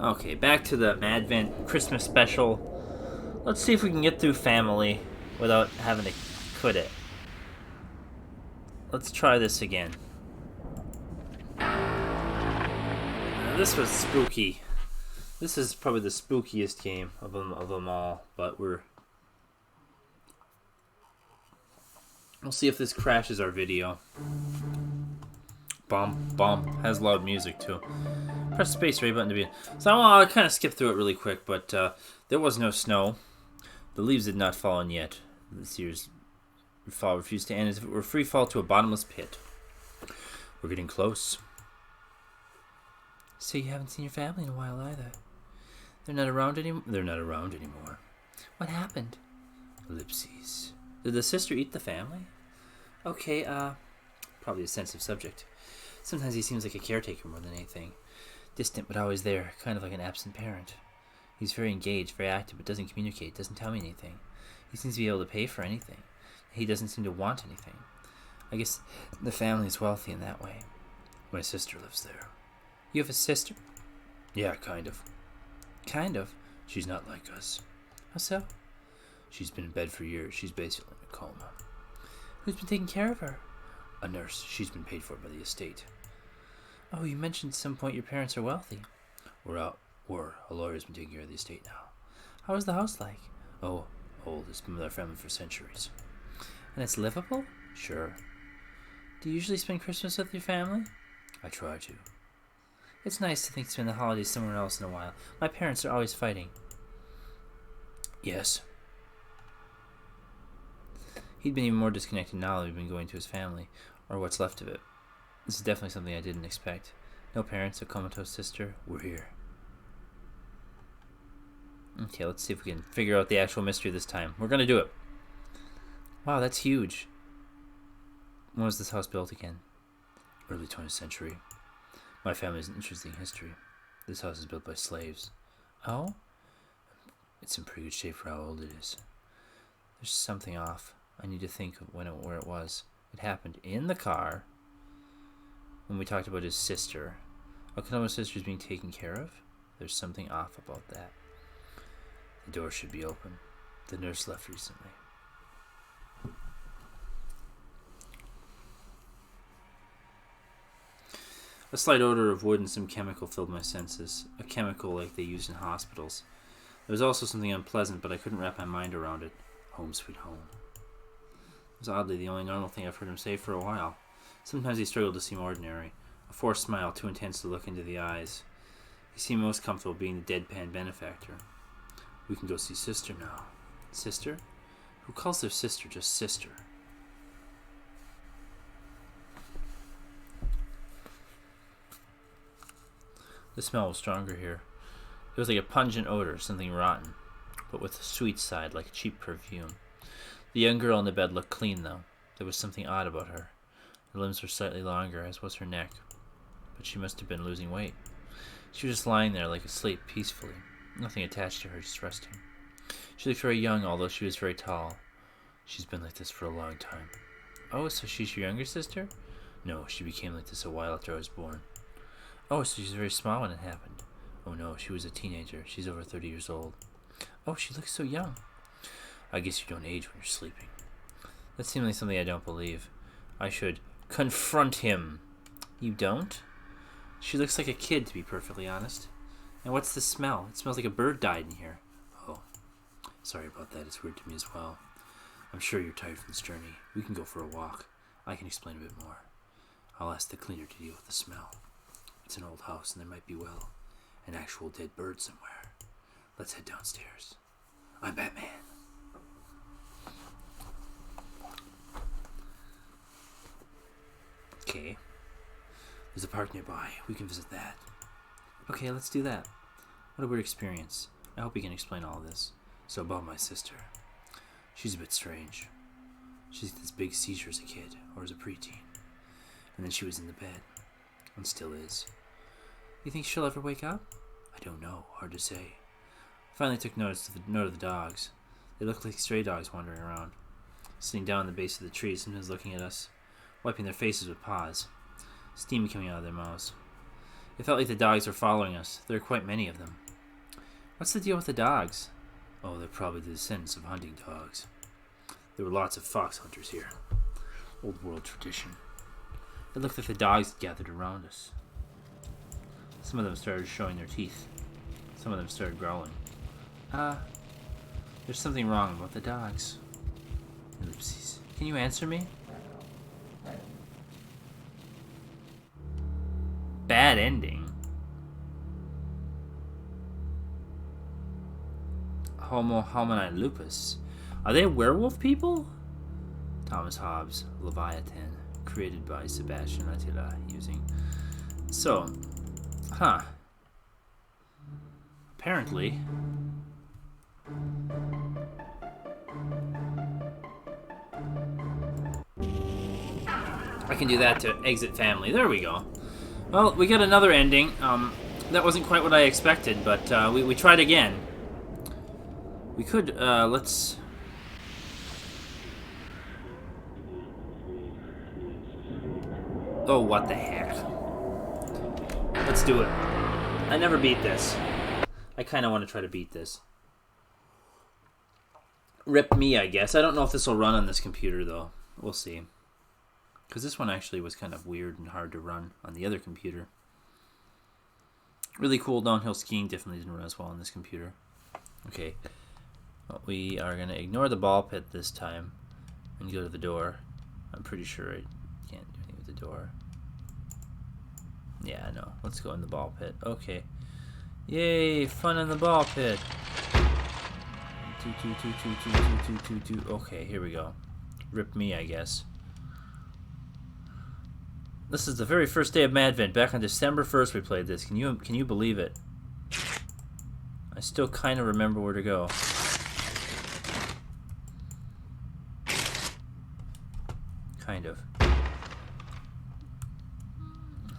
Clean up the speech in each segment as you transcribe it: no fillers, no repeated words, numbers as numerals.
Okay, back to the Madvent Christmas special. Let's see if we can get through Family without having to quit it. Let's try this again. This was spooky. This is probably the spookiest game of them all, but we'll see if this crashes our video. Bomb has loud music too. Press the space right button to be. So I'll kind of skip through it really quick, but there was no snow. The leaves had not fallen yet. This year's fall refused to end as if it were free fall to a bottomless pit. We're getting close. So you haven't seen your family in a while either. They're not around anymore. What happened? Ellipses. Did the sister eat the family? Okay, probably a sensitive subject. Sometimes he seems like a caretaker more than anything. Distant but always there, kind of like an absent parent. He's very engaged, very active, but doesn't communicate, doesn't tell me anything. He seems to be able to pay for anything. He doesn't seem to want anything. I guess the family's wealthy in that way. My sister lives there. You have a sister? Yeah, kind of. Kind of? She's not like us. How so? She's been in bed for years. She's basically in a coma. Who's been taking care of her? A nurse. She's been paid for by the estate. Oh, you mentioned at some point your parents are wealthy. A lawyer's been taking care of the estate now. How is the house like? Oh, old. It's been with our family for centuries. And it's livable? Sure. Do you usually spend Christmas with your family? I try to. It's nice to think to spend the holidays somewhere else in a while. My parents are always fighting. Yes. He'd been even more disconnected now that we'd been going to his family, or what's left of it. This is definitely something I didn't expect. No parents, a comatose sister. We're here. Okay, let's see if we can figure out the actual mystery this time. We're gonna do it. Wow, that's huge. When was this house built again? Early 20th century. My family has an interesting history. This house is built by slaves. Oh? It's in pretty good shape for how old it is. There's something off. I need to think of where it was. It happened in the car when we talked about his sister. Okonoma's sister is being taken care of? There's something off about that. The door should be open. The nurse left recently. A slight odor of wood and some chemical filled my senses. A chemical like they use in hospitals. There was also something unpleasant, but I couldn't wrap my mind around it. Home sweet home. It was oddly the only normal thing I've heard him say for a while. Sometimes he struggled to seem ordinary. A forced smile too intense to look into the eyes. He seemed most comfortable being the deadpan benefactor. We can go see sister now. Sister? Who calls their sister just sister? The smell was stronger here. It was like a pungent odor, something rotten, but with a sweet side, like cheap perfume. The young girl in the bed looked clean, though. There was something odd about her. Her limbs were slightly longer, as was her neck, but she must have been losing weight. She was just lying there, like asleep, peacefully. Nothing attached to her, just resting. She looked very young, although she was very tall. She's been like this for a long time. Oh, so she's your younger sister? No, she became like this a while after I was born. Oh, so she's very small when it happened. Oh no, she was a teenager. She's over 30 years old. Oh, she looks so young. I guess you don't age when you're sleeping. That seems like something I don't believe. I should confront him. You don't? She looks like a kid, to be perfectly honest. And what's the smell? It smells like a bird died in here. Oh, sorry about that. It's weird to me as well. I'm sure you're tired from this journey. We can go for a walk. I can explain a bit more. I'll ask the cleaner to deal with the smell. It's an old house, and there might be, well, an actual dead bird somewhere. Let's head downstairs. I'm Batman. Okay. There's a park nearby. We can visit that. Okay, let's do that. What a weird experience. I hope you can explain all this. So about my sister. She's a bit strange. She had this big seizure as a kid, or as a preteen. And then she was in the bed. And still is. You think she'll ever wake up? I don't know. Hard to say. I finally took note of the dogs. They looked like stray dogs wandering around. Sitting down in the base of the tree, sometimes looking at us. Wiping their faces with paws. Steam coming out of their mouths. It felt like the dogs were following us. There are quite many of them. What's the deal with the dogs? Oh, they're probably the descendants of hunting dogs. There were lots of fox hunters here. Old world tradition. It looked like the dogs gathered around us. Some of them started showing their teeth. Some of them started growling. There's something wrong about the dogs. Oopsies. Can you answer me? Bad ending. Homo homini lupus. Are they werewolf people? Thomas Hobbes, Leviathan, created by Sebastian Attila using. So, apparently. I can do that to exit family. There we go. Well, we got another ending. That wasn't quite what I expected, but we tried again. We could, let's... Oh, what the heck. Let's do it. I never beat this. I kind of want to try to beat this. Rip me, I guess. I don't know if this will run on this computer, though. We'll see. Because this one actually was kind of weird and hard to run on the other computer. Really cool downhill skiing definitely didn't run as well on this computer. Okay. Well, we are going to ignore the ball pit this time and go to the door. I'm pretty sure I can't do anything with the door. Yeah, no. Let's go in the ball pit. Okay. Yay! Fun in the ball pit! Okay, here we go. Rip me, I guess. This is the very first day of Madvent. Back on December 1st we played this. Can you believe it? I still kind of remember where to go. Kind of.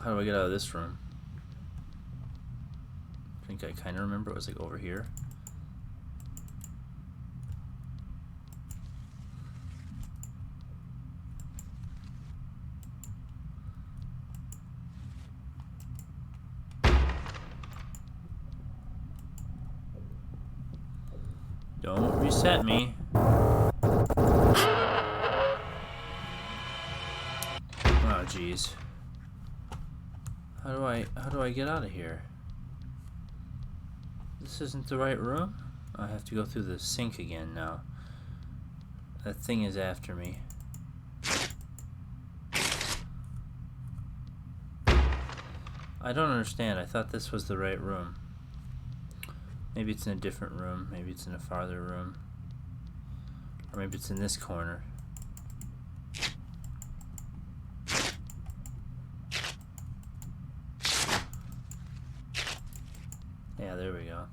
How do I get out of this room? I think I kind of remember it was like over here. Don't reset me. Oh jeez. How do I get out of here? This isn't the right room? I have to go through the sink again now. That thing is after me. I don't understand. I thought this was the right room. Maybe it's in a different room. Maybe it's in a farther room. Or maybe it's in this corner. Yeah, there we go.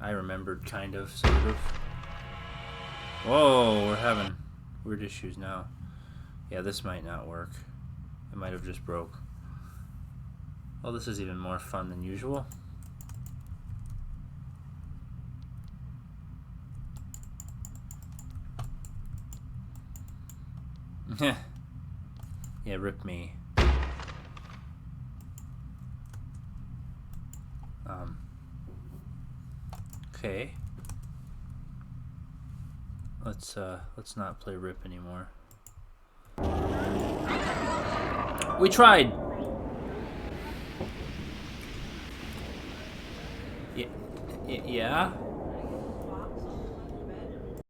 I remembered, kind of, sort of. Whoa, we're having weird issues now. Yeah, this might not work. It might have just broke. Well, this is even more fun than usual. Yeah, rip me. Okay. Let's not play rip anymore. We tried. Yeah.